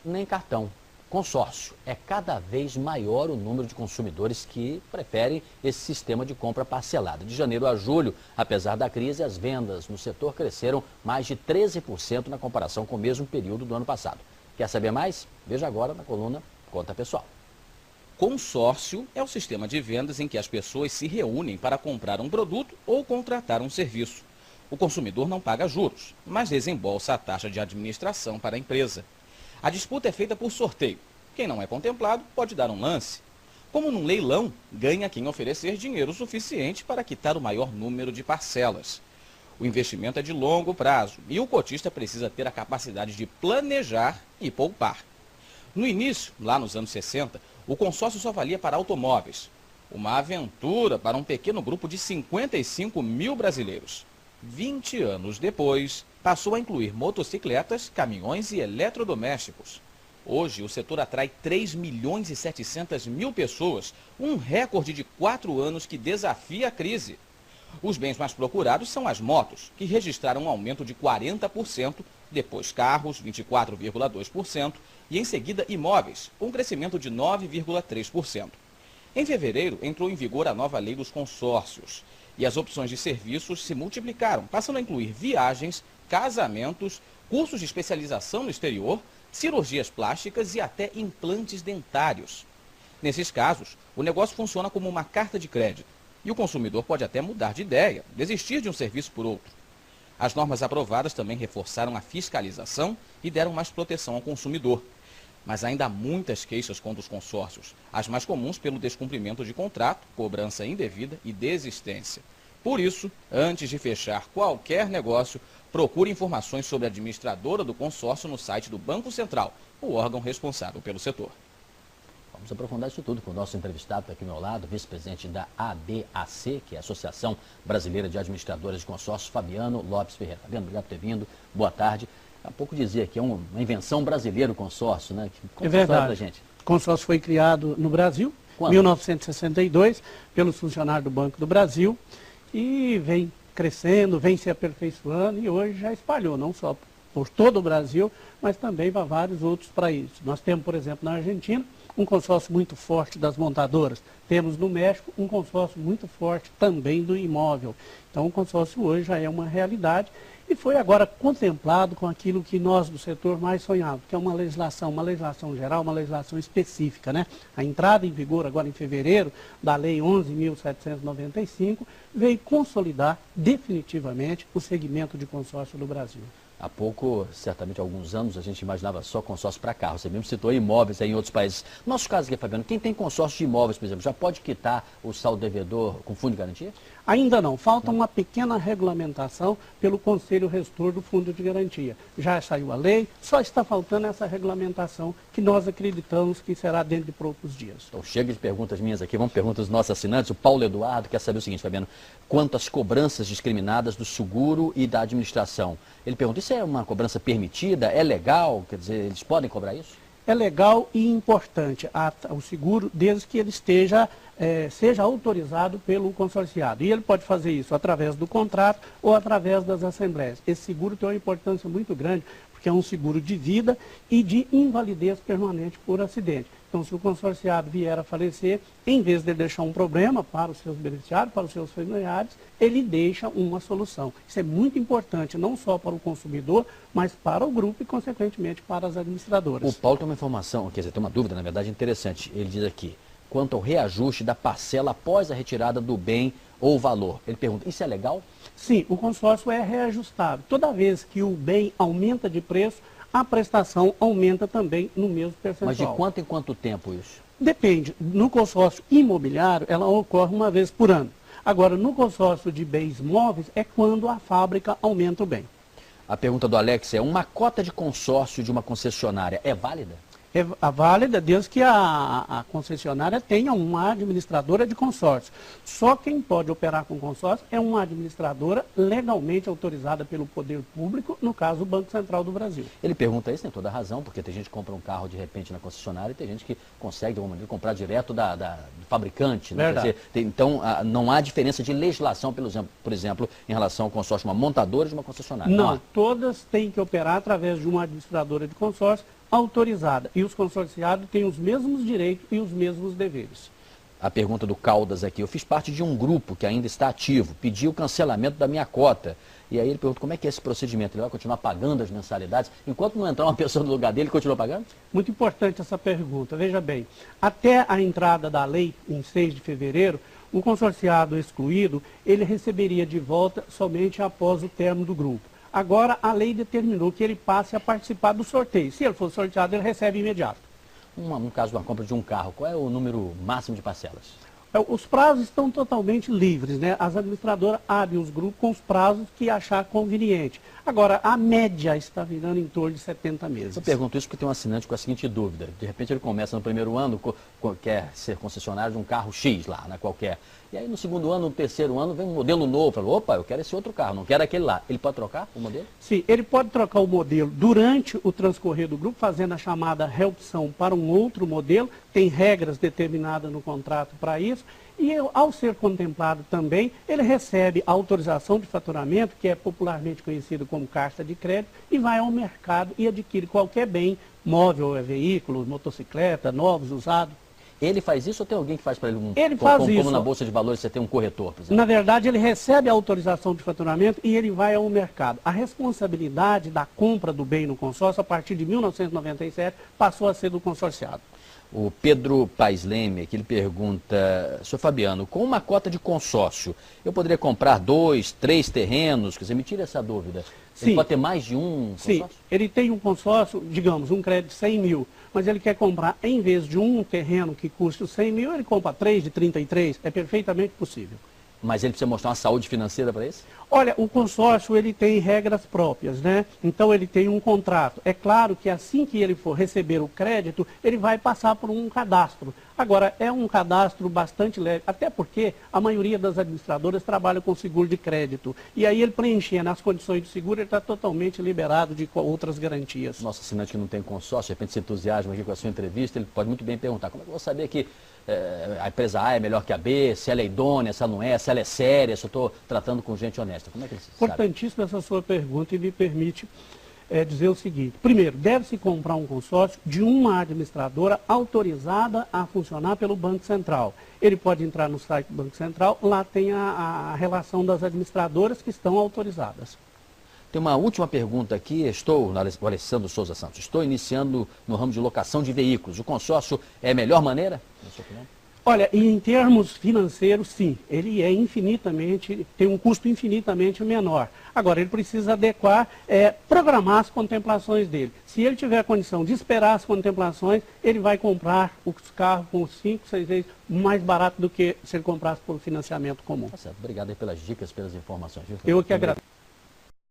Nem cartão. Consórcio. É cada vez maior o número de consumidores que preferem esse sistema de compra parcelada. De janeiro a julho, apesar da crise, as vendas no setor cresceram mais de 13% na comparação com o mesmo período do ano passado. Quer saber mais? Veja agora na coluna Conta Pessoal. Consórcio é o sistema de vendas em que as pessoas se reúnem para comprar um produto ou contratar um serviço. O consumidor não paga juros, mas desembolsa a taxa de administração para a empresa. A disputa é feita por sorteio. Quem não é contemplado pode dar um lance. Como num leilão, ganha quem oferecer dinheiro suficiente para quitar o maior número de parcelas. O investimento é de longo prazo e o cotista precisa ter a capacidade de planejar e poupar. No início, lá nos anos 60, o consórcio só valia para automóveis. Uma aventura para um pequeno grupo de 55 mil brasileiros. 20 anos depois, passou a incluir motocicletas, caminhões e eletrodomésticos. Hoje, o setor atrai 3 milhões e 700 mil pessoas, um recorde de 4 anos que desafia a crise. Os bens mais procurados são as motos, que registraram um aumento de 40%, depois carros, 24,2%, e em seguida imóveis, com um crescimento de 9,3%. Em fevereiro, entrou em vigor a nova lei dos consórcios, e as opções de serviços se multiplicaram, passando a incluir viagens, casamentos, cursos de especialização no exterior, cirurgias plásticas e até implantes dentários. Nesses casos, o negócio funciona como uma carta de crédito e o consumidor pode até mudar de ideia, desistir de um serviço por outro. As normas aprovadas também reforçaram a fiscalização e deram mais proteção ao consumidor. Mas ainda há muitas queixas contra os consórcios, as mais comuns pelo descumprimento de contrato, cobrança indevida e desistência. Por isso, antes de fechar qualquer negócio, procure informações sobre a administradora do consórcio no site do Banco Central, o órgão responsável pelo setor. Vamos aprofundar isso tudo com o nosso entrevistado tá aqui ao meu lado, vice-presidente da ABAC, que é a Associação Brasileira de Administradoras de Consórcios, Fabiano Lopes Ferreira. Fabiano, obrigado por ter vindo. Boa tarde. Há pouco dizia que é uma invenção brasileira o consórcio, né? É verdade. Gente? O consórcio foi criado no Brasil, em 1962, pelos funcionários do Banco do Brasil, e vem crescendo, vem se aperfeiçoando e hoje já espalhou, não só por todo o Brasil, mas também para vários outros países. Nós temos, por exemplo, na Argentina, um consórcio muito forte das montadoras. Temos no México um consórcio muito forte também do imóvel. Então o consórcio hoje já é uma realidade e foi agora contemplado com aquilo que nós do setor mais sonhávamos, que é uma legislação geral, uma legislação específica, né? A entrada em vigor agora em fevereiro da Lei 11.795 veio consolidar definitivamente o segmento de consórcio do Brasil. Há pouco, certamente há alguns anos, a gente imaginava só consórcio para carro. Você mesmo citou imóveis aí em outros países. Nosso caso aqui, Fabiano, quem tem consórcio de imóveis, por exemplo, já pode quitar o saldo devedor com fundo de garantia? Ainda não. Falta uma pequena regulamentação pelo Conselho Gestor do Fundo de Garantia. Já saiu a lei, só está faltando essa regulamentação que nós acreditamos que será dentro de poucos dias. Então chega de perguntas minhas aqui, vamos perguntas dos nossos assinantes. O Paulo Eduardo quer saber o seguinte, Fabiano, quantas cobranças discriminadas do seguro e da administração? Ele pergunta, isso é uma cobrança permitida? É legal? Quer dizer, eles podem cobrar isso? É legal e importante o seguro, desde que ele seja autorizado pelo consorciado. E ele pode fazer isso através do contrato ou através das assembleias. Esse seguro tem uma importância muito grande, porque é um seguro de vida e de invalidez permanente por acidente. Então, se o consorciado vier a falecer, em vez de deixar um problema para os seus beneficiários, para os seus familiares, ele deixa uma solução. Isso é muito importante, não só para o consumidor, mas para o grupo e, consequentemente, para as administradoras. O Paulo tem uma informação, quer dizer, tem uma dúvida, na verdade, interessante. Ele diz aqui, quanto ao reajuste da parcela após a retirada do bem ou valor. Ele pergunta, isso é legal? Sim, o consórcio é reajustável. Toda vez que o bem aumenta de preço, a prestação aumenta também no mesmo percentual. Mas de quanto em quanto tempo isso? Depende. No consórcio imobiliário, ela ocorre uma vez por ano. Agora, no consórcio de bens móveis, é quando a fábrica aumenta o bem. A pergunta do Alex é, uma cota de consórcio de uma concessionária é válida? É válida desde que a concessionária tenha uma administradora de consórcio. Só quem pode operar com consórcio é uma administradora legalmente autorizada pelo poder público, no caso o Banco Central do Brasil. Ele pergunta isso, tem toda a razão, porque tem gente que compra um carro de repente na concessionária e tem gente que consegue de alguma maneira comprar direto do fabricante. Né? Verdade. Quer dizer, então não há diferença de legislação, por exemplo, em relação ao consórcio de uma montadora e de uma concessionária. Não, todas têm que operar através de uma administradora de consórcio, autorizada. E os consorciados têm os mesmos direitos e os mesmos deveres. A pergunta do Caldas aqui. Eu fiz parte de um grupo que ainda está ativo, pedi o cancelamento da minha cota. E aí ele pergunta como é que é esse procedimento. Ele vai continuar pagando as mensalidades? Enquanto não entrar uma pessoa no lugar dele, ele continua pagando? Muito importante essa pergunta. Veja bem, até a entrada da lei, em 6 de fevereiro, o consorciado excluído, ele receberia de volta somente após o término do grupo. Agora, a lei determinou que ele passe a participar do sorteio. Se ele for sorteado, ele recebe imediato. No caso de uma compra de um carro, qual é o número máximo de parcelas? Os prazos estão totalmente livres, né? As administradoras abrem os grupos com os prazos que achar conveniente. Agora, a média está virando em torno de 70 meses. Eu pergunto isso porque tem um assinante com a seguinte dúvida. De repente ele começa no primeiro ano, quer ser concessionário de um carro X lá, qualquer. E aí no segundo ano, no terceiro ano, vem um modelo novo. Fala, opa, eu quero esse outro carro, não quero aquele lá. Ele pode trocar o modelo? Sim, ele pode trocar o modelo durante o transcorrer do grupo, fazendo a chamada reopção para um outro modelo. Tem regras determinadas no contrato para isso. E ao ser contemplado também, ele recebe a autorização de faturamento, que é popularmente conhecido como carta de crédito, e vai ao mercado e adquire qualquer bem, móvel, veículo, motocicleta, novos, usados. Ele faz isso ou tem alguém que faz para ele? Ele faz isso. Como na Bolsa de Valores você tem um corretor, por exemplo? Na verdade, ele recebe a autorização de faturamento e ele vai ao mercado. A responsabilidade da compra do bem no consórcio, a partir de 1997, passou a ser do consorciado. O Pedro Paes Leme, que ele pergunta, senhor Fabiano, com uma cota de consórcio, eu poderia comprar 2, 3 terrenos? Quer dizer, me tira essa dúvida. Sim. Ele pode ter mais de um consórcio? Sim, ele tem um consórcio, digamos, um crédito de 100 mil, mas ele quer comprar, em vez de um terreno que custe 100 mil, ele compra 3 de 33, é perfeitamente possível. Mas ele precisa mostrar uma saúde financeira para isso? Olha, o consórcio ele tem regras próprias, né? Então ele tem um contrato. É claro que assim que ele for receber o crédito, ele vai passar por um cadastro. Agora, é um cadastro bastante leve, até porque a maioria das administradoras trabalha com seguro de crédito. E aí ele preenchendo as condições de seguro, ele está totalmente liberado de outras garantias. Nosso assinante que não tem consórcio, de repente se entusiasma aqui com a sua entrevista, ele pode muito bem perguntar, como é que eu vou saber que a empresa A é melhor que a B, se ela é idônea, se ela não é, se ela é séria, se eu estou tratando com gente honesta? Como é que ele sabe? Importantíssima essa sua pergunta e me permite dizer o seguinte. Primeiro, deve-se comprar um consórcio de uma administradora autorizada a funcionar pelo Banco Central. Ele pode entrar no site do Banco Central, lá tem a relação das administradoras que estão autorizadas. Tem uma última pergunta aqui, o Alessandro Souza Santos, estou iniciando no ramo de locação de veículos. O consórcio é a melhor maneira, na sua opinião? Olha, em termos financeiros, sim, ele é tem um custo infinitamente menor. Agora, ele precisa adequar, programar as contemplações dele. Se ele tiver a condição de esperar as contemplações, ele vai comprar os carros com 5, 6 vezes mais barato do que se ele comprasse por financiamento comum. Tá certo. Obrigado aí pelas dicas, pelas informações. Eu que agradeço.